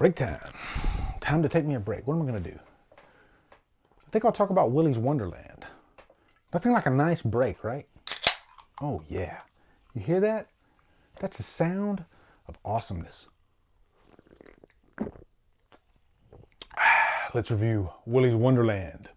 Break time. Time to take me a break. What am I going to do? I think I'll talk about Willy's Wonderland. Nothing like a nice break, right? Oh, yeah. You hear that? That's the sound of awesomeness. Let's review Willy's Wonderland.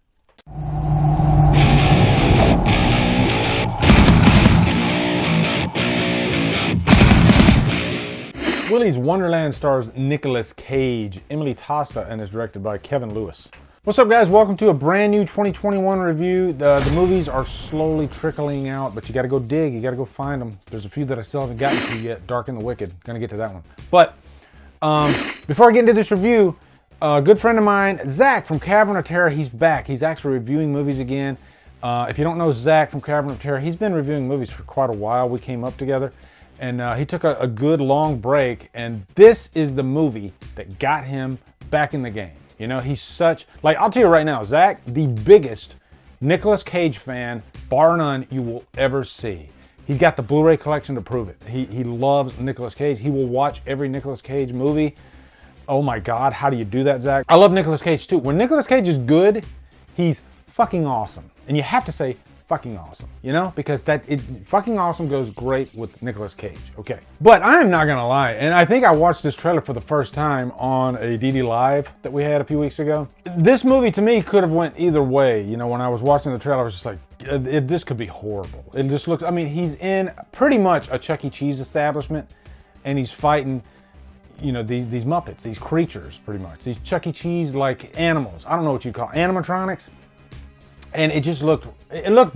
Willy's Wonderland stars Nicolas Cage, Emily Tosta, and is directed by Kevin Lewis. What's up, guys? Welcome to a brand new 2021 review. The movies are slowly trickling out, but you gotta go dig, you gotta go find them. There's a few that I still haven't gotten to yet. Dark and the Wicked, gonna get to that one. But before I get into this review, a good friend of mine, Zach from Cavern of Terror, he's back. He's actually reviewing movies again. If you don't know Zach from Cavern of Terror, he's been reviewing movies for quite a while. We came up together. And he took a good long break, and this is the movie that got him back in the game. You know, he's such, like, I'll tell you right now, Zach, the biggest Nicolas Cage fan, bar none, you will ever see. He's got the Blu-ray collection to prove it. He loves Nicolas Cage. He will watch every Nicolas Cage movie. Oh my God, how do you do that, Zach? I love Nicolas Cage too. When Nicolas Cage is good, he's fucking awesome. And you have to say, fucking awesome, you know, because fucking awesome goes great with Nicolas Cage. Okay, but I am not gonna lie, and I think I watched this trailer for the first time on a DD Live that we had a few weeks ago. This movie to me could have went either way. You know, when I was watching the trailer, I was just like, this could be horrible. It just looks, I mean, he's in pretty much a Chuck E. Cheese establishment, and he's fighting, you know, these Muppets, these creatures, pretty much, these Chuck E. Cheese like animals. I don't know what you'd call it, animatronics. And it just looked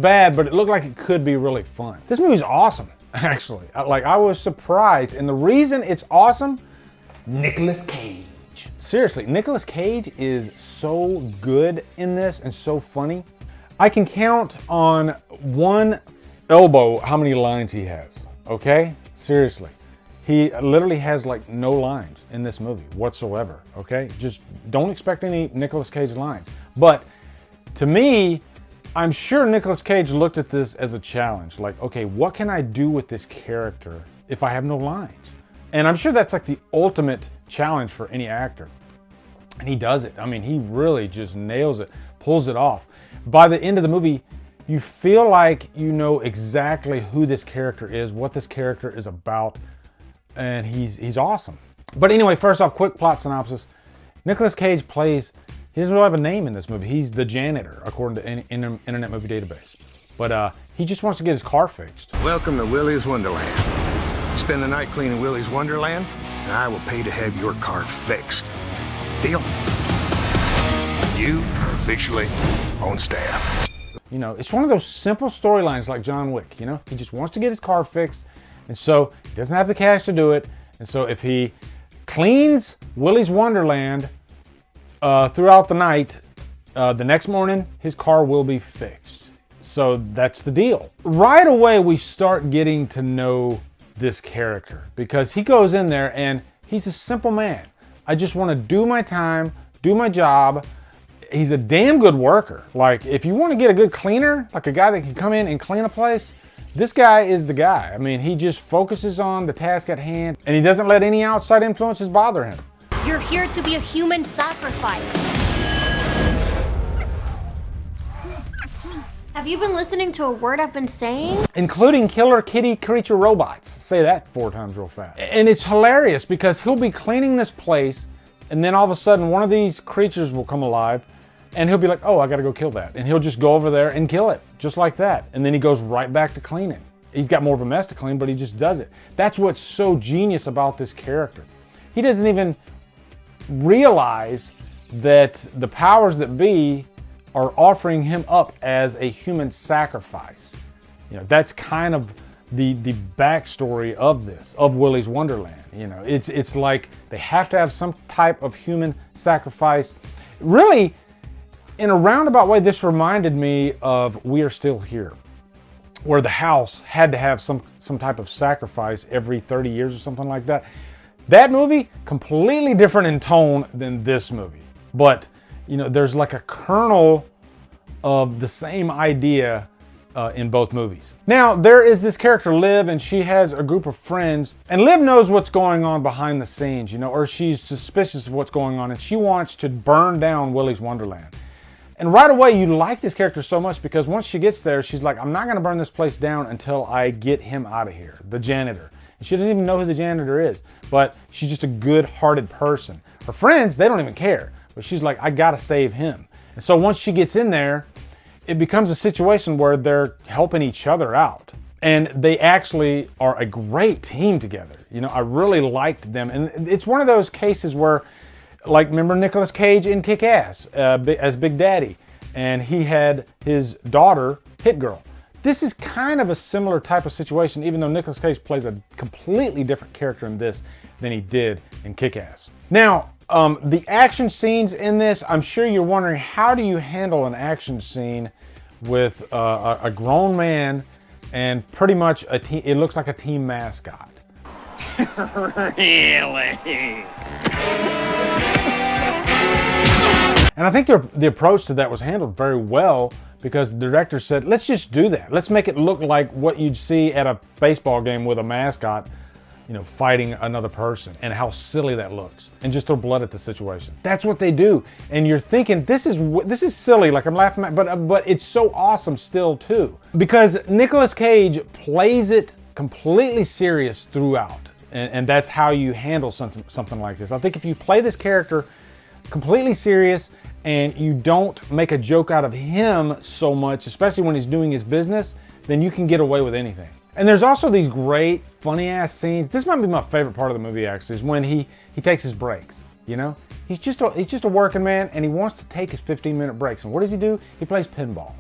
bad, but it looked like it could be really fun. This movie's awesome, actually. I was surprised. And the reason it's awesome, Nicolas Cage. Seriously, Nicolas Cage is so good in this and so funny. I can count on one elbow how many lines he has, okay? Seriously. He literally has like no lines in this movie whatsoever, okay? Just don't expect any Nicolas Cage lines. But to me, I'm sure Nicolas Cage looked at this as a challenge. Like, okay, what can I do with this character if I have no lines? And I'm sure that's like the ultimate challenge for any actor. And he does it. I mean, he really just nails it, pulls it off. By the end of the movie, you feel like you know exactly who this character is, what this character is about, and he's awesome. But anyway, first off, quick plot synopsis. Nicolas Cage plays, he doesn't really have a name in this movie. He's the janitor, according to Internet Movie Database. But he just wants to get his car fixed. Welcome to Willy's Wonderland. Spend the night cleaning Willy's Wonderland, and I will pay to have your car fixed. Deal? You are officially on staff. You know, it's one of those simple storylines like John Wick, you know? He just wants to get his car fixed, and so he doesn't have the cash to do it. And so if he cleans Willy's Wonderland throughout the night, the next morning, his car will be fixed. So that's the deal. Right away, we start getting to know this character because he goes in there and he's a simple man. I just want to do my time, do my job. He's a damn good worker. Like, if you want to get a good cleaner, like a guy that can come in and clean a place, this guy is the guy. I mean, he just focuses on the task at hand and he doesn't let any outside influences bother him. You're here to be a human sacrifice. Have you been listening to a word I've been saying? Including killer kitty creature robots. Say that 4 times real fast. And it's hilarious because he'll be cleaning this place and then all of a sudden one of these creatures will come alive and he'll be like, oh, I gotta go kill that. And he'll just go over there and kill it, just like that. And then he goes right back to cleaning. He's got more of a mess to clean, but he just does it. That's what's so genius about this character. He doesn't even realize that the powers that be are offering him up as a human sacrifice. You know, that's kind of the backstory of this, of Willy's Wonderland. You know, it's like they have to have some type of human sacrifice. Really, in a roundabout way, this reminded me of We Are Still Here, where the house had to have some type of sacrifice every 30 years or something like that. That movie, completely different in tone than this movie. But, you know, there's like a kernel of the same idea in both movies. Now, there is this character, Liv, and she has a group of friends, and Liv knows what's going on behind the scenes, you know, or she's suspicious of what's going on, and she wants to burn down Willy's Wonderland. And right away, you like this character so much because once she gets there, she's like, I'm not gonna burn this place down until I get him out of here, the janitor. And she doesn't even know who the janitor is, but she's just a good-hearted person. Her friends, they don't even care, but she's like, I gotta save him. And so once she gets in there, it becomes a situation where they're helping each other out. And they actually are a great team together. You know, I really liked them. And it's one of those cases where, like, remember Nicolas Cage in Kick-Ass as Big Daddy? And he had his daughter, Hit Girl. This is kind of a similar type of situation, even though Nicolas Cage plays a completely different character in this than he did in Kick-Ass. Now, the action scenes in this, I'm sure you're wondering, how do you handle an action scene with a grown man and pretty much it looks like a team mascot? Really? And I think the approach to that was handled very well because the director said, let's just do that. Let's make it look like what you'd see at a baseball game with a mascot, you know, fighting another person, and how silly that looks, and just throw blood at the situation. That's what they do. And you're thinking, this is silly, like I'm laughing at, but it's so awesome still too. Because Nicolas Cage plays it completely serious throughout. And that's how you handle something like this. I think if you play this character completely serious and you don't make a joke out of him so much, especially when he's doing his business, then you can get away with anything. And there's also these great, funny-ass scenes. This might be my favorite part of the movie, actually, is when he takes his breaks, you know? He's just a working man, and he wants to take his 15-minute breaks. And what does he do? He plays pinball.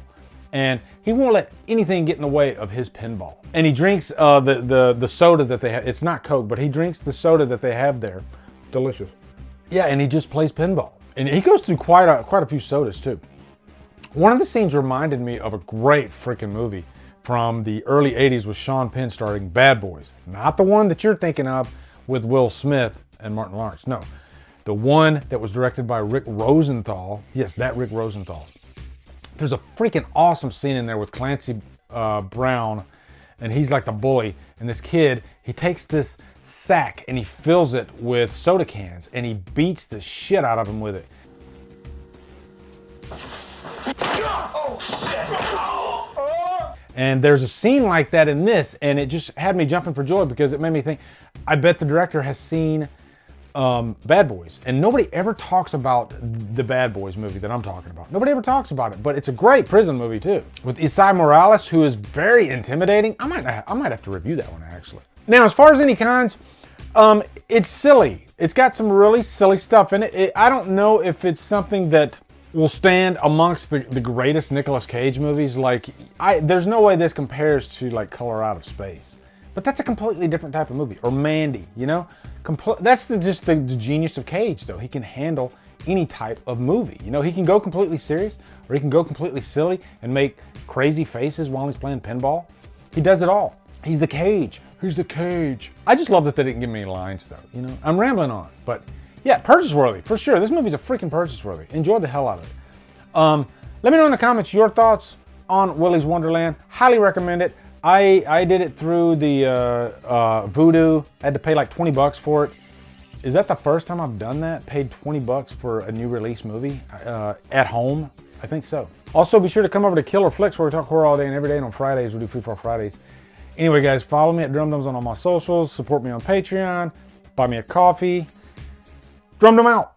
And he won't let anything get in the way of his pinball. And he drinks the soda that they have. It's not Coke, but he drinks the soda that they have there. Delicious. Yeah, and he just plays pinball. And he goes through quite a few sodas, too. One of the scenes reminded me of a great freaking movie from the early 80s with Sean Penn starring Bad Boys. Not the one that you're thinking of with Will Smith and Martin Lawrence. No, the one that was directed by Rick Rosenthal. Yes, that Rick Rosenthal. There's a freaking awesome scene in there with Clancy Brown, and he's like the bully. And this kid, he takes this sack and he fills it with soda cans and he beats the shit out of him with it. Oh, shit! And there's a scene like that in this, and it just had me jumping for joy because it made me think, I bet the director has seen Bad Boys. And nobody ever talks about the Bad Boys movie that I'm talking about. Nobody ever talks about it, but it's a great prison movie too. With Isai Morales, who is very intimidating. I might have to review that one, actually. Now, as far as any cons, it's silly. It's got some really silly stuff in it. I don't know if it's something that will stand amongst the greatest Nicolas Cage movies. Like, there's no way this compares to like Color Out of Space. But that's a completely different type of movie. Or Mandy, you know? That's just the genius of Cage, though. He can handle any type of movie. You know, he can go completely serious, or he can go completely silly and make crazy faces while he's playing pinball. He does it all. He's the Cage. He's the Cage. I just love that they didn't give me any lines, though. You know, I'm rambling on, but yeah, purchase worthy for sure. This movie's a freaking purchase worthy. Enjoy the hell out of it. Let me know in the comments your thoughts on Willy's Wonderland. Highly recommend it. I did it through the Voodoo. I had to pay like 20 bucks for it. Is that the first time I've done that? Paid 20 bucks for a new release movie at home? I think so. Also, be sure to come over to Killer Flicks, where we talk horror all day and every day. And on Fridays, we do Free for Fridays. Anyway, guys, follow me at Drumdums on all my socials. Support me on Patreon. Buy me a coffee. Drumdum out.